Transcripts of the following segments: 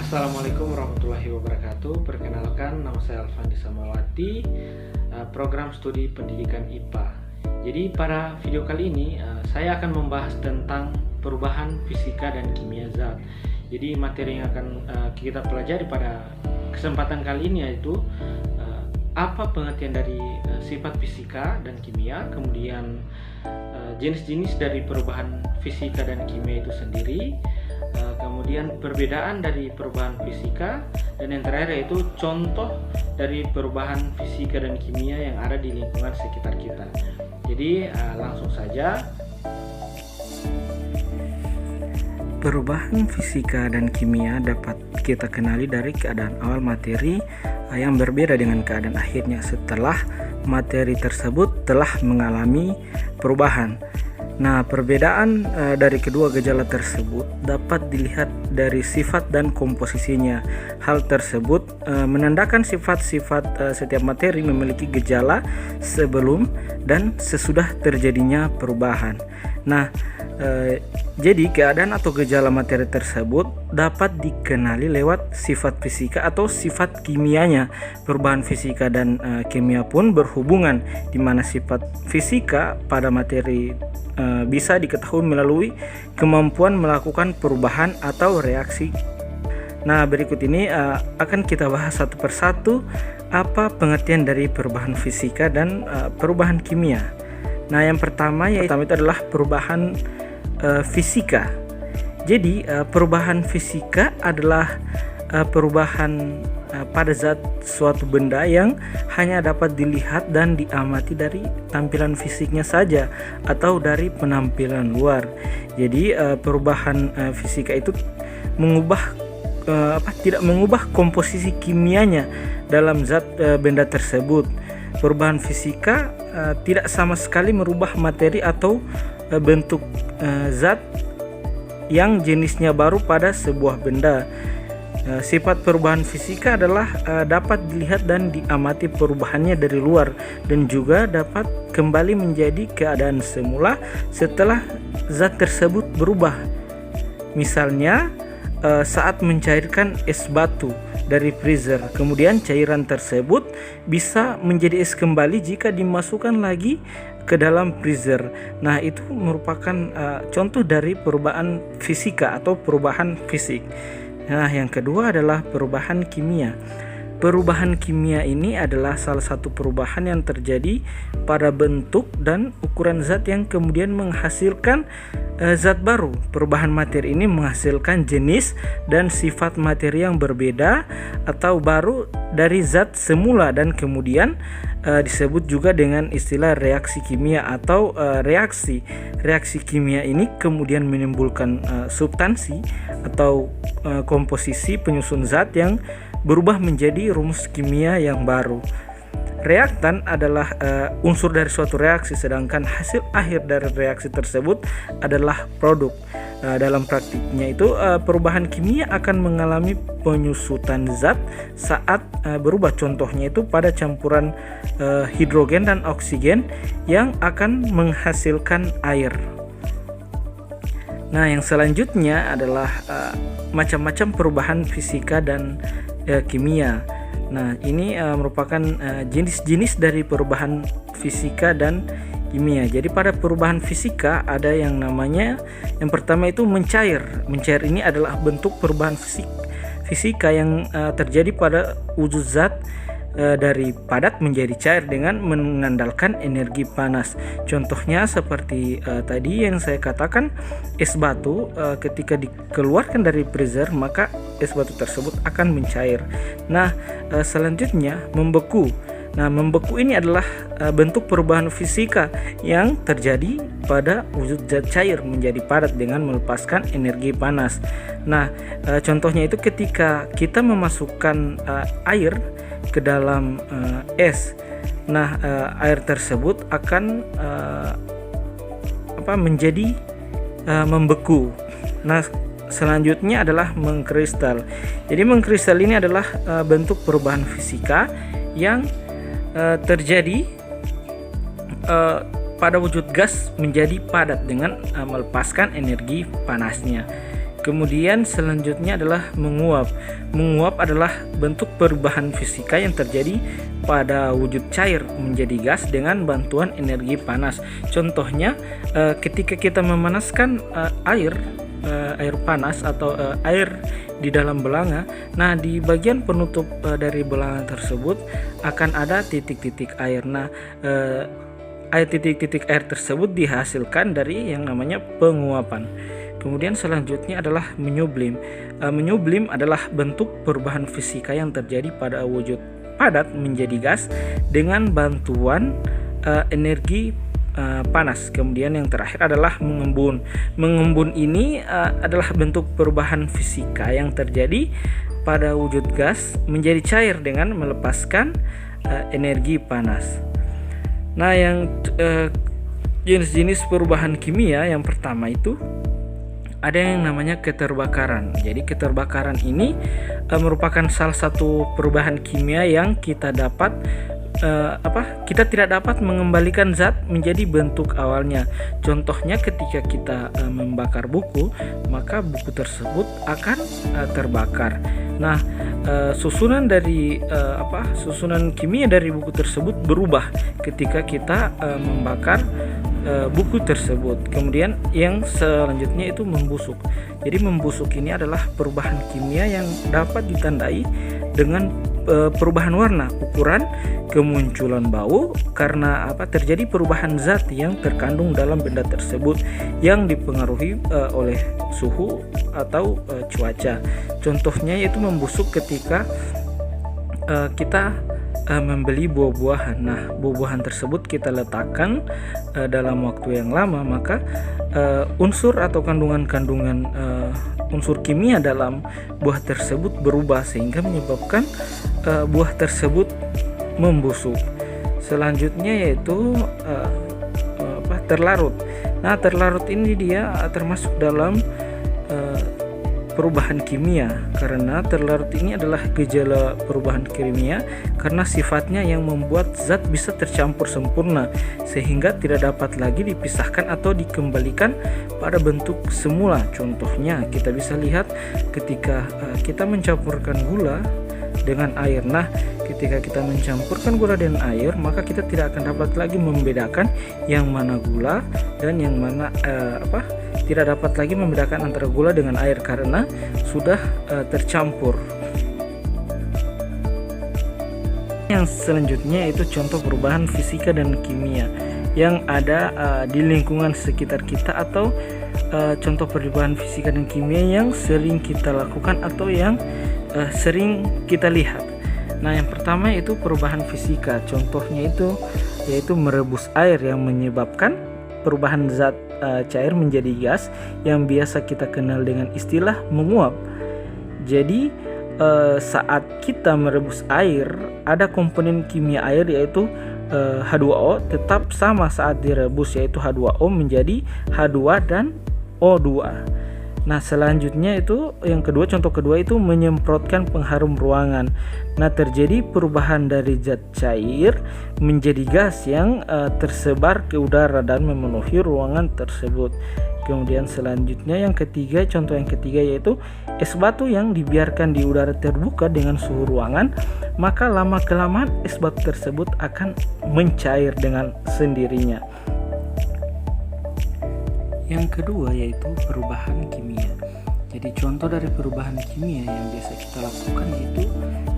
Assalamualaikum warahmatullahi wabarakatuh. Perkenalkan, nama saya Alfandi Samawati, program studi pendidikan IPA. Jadi pada video kali ini saya akan membahas tentang perubahan fisika dan kimia zat. Jadi materi yang akan kita pelajari pada kesempatan kali ini yaitu apa pengertian dari sifat fisika dan kimia, kemudian jenis-jenis dari perubahan fisika dan kimia itu sendiri, kemudian perbedaan dari perubahan fisika, dan yang terakhir yaitu contoh dari perubahan fisika dan kimia yang ada di lingkungan sekitar kita. Jadi langsung saja. Perubahan fisika dan kimia dapat kita kenali dari keadaan awal materi yang berbeda dengan keadaan akhirnya setelah materi tersebut telah mengalami perubahan. Nah, perbedaan dari kedua gejala tersebut dapat dilihat dari sifat dan komposisinya. Hal tersebut menandakan sifat-sifat setiap materi memiliki gejala sebelum dan sesudah terjadinya perubahan. Nah, jadi keadaan atau gejala materi tersebut dapat dikenali lewat sifat fisika atau sifat kimianya. Perubahan fisika dan kimia pun berhubungan, di mana sifat fisika pada materi bisa diketahui melalui kemampuan melakukan perubahan atau reaksi. Nah, berikut ini akan kita bahas satu persatu apa pengertian dari perubahan fisika dan perubahan kimia. Nah, yang pertama itu adalah perubahan fisika. Jadi perubahan fisika adalah perubahan pada zat suatu benda yang hanya dapat dilihat dan diamati dari tampilan fisiknya saja atau dari penampilan luar. Jadi perubahan fisika itu tidak mengubah komposisi kimianya dalam zat benda tersebut. Perubahan fisika tidak sama sekali merubah materi atau bentuk zat yang jenisnya baru pada sebuah benda. Sifat perubahan fisika adalah dapat dilihat dan diamati perubahannya dari luar dan juga dapat kembali menjadi keadaan semula setelah zat tersebut berubah. Misalnya saat mencairkan es batu dari freezer, kemudian cairan tersebut bisa menjadi es kembali jika dimasukkan lagi ke dalam freezer. Nah, itu merupakan contoh dari perubahan fisika atau perubahan fisik. Nah, yang kedua adalah perubahan kimia. Perubahan kimia ini adalah salah satu perubahan yang terjadi pada bentuk dan ukuran zat yang kemudian menghasilkan zat baru. Perubahan materi ini menghasilkan jenis dan sifat materi yang berbeda atau baru dari zat semula dan kemudian disebut juga dengan istilah reaksi kimia atau reaksi. Reaksi kimia ini kemudian menimbulkan substansi atau komposisi penyusun zat yang berubah menjadi rumus kimia yang baru. Reaktan adalah unsur dari suatu reaksi, sedangkan hasil akhir dari reaksi tersebut adalah produk. Dalam praktiknya itu perubahan kimia akan mengalami penyusutan zat saat berubah. Contohnya itu pada campuran hidrogen dan oksigen yang akan menghasilkan air. Nah, yang selanjutnya adalah macam-macam perubahan fisika dan kimia. Nah, ini merupakan jenis-jenis dari perubahan fisika dan kimia. Jadi pada perubahan fisika ada yang namanya, yang pertama itu mencair. Mencair ini adalah bentuk perubahan fisika yang terjadi pada wujud zat dari padat menjadi cair dengan mengandalkan energi panas. Contohnya seperti tadi yang saya katakan, es batu ketika dikeluarkan dari freezer maka es batu tersebut akan mencair. Nah, selanjutnya membeku. Nah, membeku ini adalah bentuk perubahan fisika yang terjadi pada wujud zat cair menjadi padat dengan melepaskan energi panas. Nah, contohnya itu ketika kita memasukkan air ke dalam es. Nah, air tersebut akan menjadi membeku. Nah, selanjutnya adalah mengkristal. Jadi mengkristal ini adalah bentuk perubahan fisika yang terjadi pada wujud gas menjadi padat dengan melepaskan energi panasnya. Kemudian selanjutnya adalah menguap. Menguap adalah bentuk perubahan fisika yang terjadi pada wujud cair menjadi gas dengan bantuan energi panas. Contohnya ketika kita memanaskan air panas atau air di dalam belanga. Nah, di bagian penutup dari belanga tersebut akan ada titik-titik air. Nah, titik-titik air tersebut dihasilkan dari yang namanya penguapan. Kemudian selanjutnya adalah menyublim. Menyublim adalah bentuk perubahan fisika yang terjadi pada wujud padat menjadi gas dengan bantuan energi panas. Kemudian yang terakhir adalah mengembun. Mengembun ini adalah bentuk perubahan fisika yang terjadi pada wujud gas menjadi cair dengan melepaskan energi panas. Nah, yang jenis-jenis perubahan kimia yang pertama itu ada yang namanya keterbakaran. Jadi keterbakaran ini merupakan salah satu perubahan kimia yang kita dapat kita tidak dapat mengembalikan zat menjadi bentuk awalnya. Contohnya ketika kita membakar buku, maka buku tersebut akan terbakar. Nah, susunan kimia dari buku tersebut berubah ketika kita membakar buku tersebut. Kemudian yang selanjutnya itu membusuk. Jadi membusuk ini adalah perubahan kimia yang dapat ditandai dengan perubahan warna, ukuran, kemunculan bau karena terjadi perubahan zat yang terkandung dalam benda tersebut yang dipengaruhi oleh suhu atau cuaca. Contohnya yaitu membusuk ketika kita membeli buah-buahan. Nah, buah-buahan tersebut kita letakkan dalam waktu yang lama, maka unsur atau kandungan-kandungan unsur kimia dalam buah tersebut berubah sehingga menyebabkan buah tersebut membusuk. Selanjutnya yaitu terlarut. Nah, terlarut ini dia termasuk dalam perubahan kimia karena terlarut ini adalah gejala perubahan kimia karena sifatnya yang membuat zat bisa tercampur sempurna sehingga tidak dapat lagi dipisahkan atau dikembalikan pada bentuk semula. Contohnya kita bisa lihat ketika kita mencampurkan gula dengan air. Nah, ketika kita mencampurkan gula dengan air, maka kita tidak akan dapat lagi membedakan yang mana gula dan yang mana tidak dapat lagi membedakan antara gula dengan air karena sudah tercampur. Yang selanjutnya itu contoh perubahan fisika dan kimia yang ada di lingkungan sekitar kita atau contoh perubahan fisika dan kimia yang sering kita lakukan atau yang sering kita lihat. Nah, yang pertama itu perubahan fisika. Contohnya itu yaitu merebus air yang menyebabkan perubahan zat cair menjadi gas yang biasa kita kenal dengan istilah menguap. Jadi saat kita merebus air, ada komponen kimia air yaitu H2O tetap sama saat direbus, yaitu H2O menjadi H2 dan O2. Nah, selanjutnya itu yang kedua, contoh kedua itu menyemprotkan pengharum ruangan. Nah, terjadi perubahan dari zat cair menjadi gas yang tersebar ke udara dan memenuhi ruangan tersebut. Kemudian selanjutnya yang ketiga, contoh yang ketiga yaitu es batu yang dibiarkan di udara terbuka dengan suhu ruangan, maka lama-kelamaan es batu tersebut akan mencair dengan sendirinya. Yang kedua yaitu perubahan kimia. Jadi contoh dari perubahan kimia yang biasa kita lakukan yaitu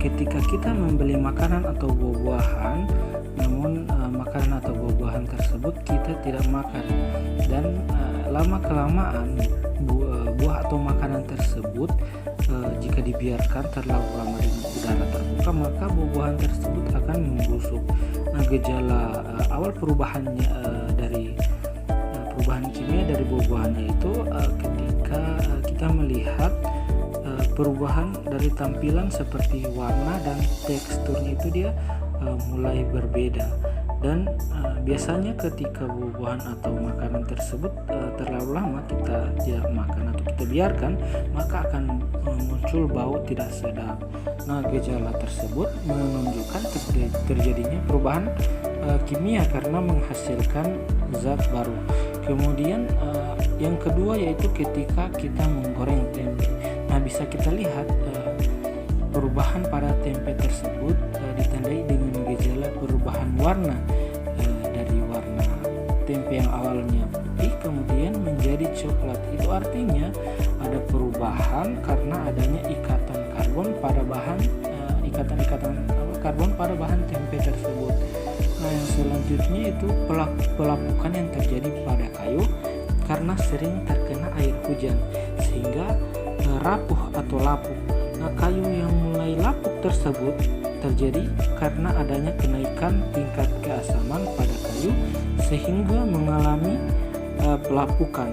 ketika kita membeli makanan atau buah-buahan, namun makanan atau buah-buahan tersebut kita tidak makan, dan lama-kelamaan buah atau makanan tersebut jika dibiarkan terlalu lama di udara terbuka, maka buah-buahan tersebut akan membusuk. Nah, gejala awal perubahannya dari perubahan kimia dari buah-buahannya itu ketika kita melihat perubahan dari tampilan seperti warna dan teksturnya itu dia mulai berbeda, dan biasanya ketika buah-buahan atau makanan tersebut terlalu lama kita tidak makan atau kita biarkan, maka akan muncul bau tidak sedap. Nah, gejala tersebut menunjukkan terjadinya perubahan kimia karena menghasilkan zat baru. Kemudian yang kedua yaitu ketika kita menggoreng tempe. Nah, bisa kita lihat perubahan pada tempe tersebut ditandai dengan gejala perubahan warna dari warna tempe yang awalnya putih kemudian menjadi coklat. Itu artinya ada perubahan karena adanya ikatan karbon pada bahan karbon pada bahan tempe tersebut. Nah, yang selanjutnya itu pelapukan yang terjadi pada kayu karena sering terkena air hujan sehingga rapuh atau lapuk. Nah, kayu yang mulai lapuk tersebut terjadi karena adanya kenaikan tingkat keasaman pada kayu sehingga mengalami pelapukan.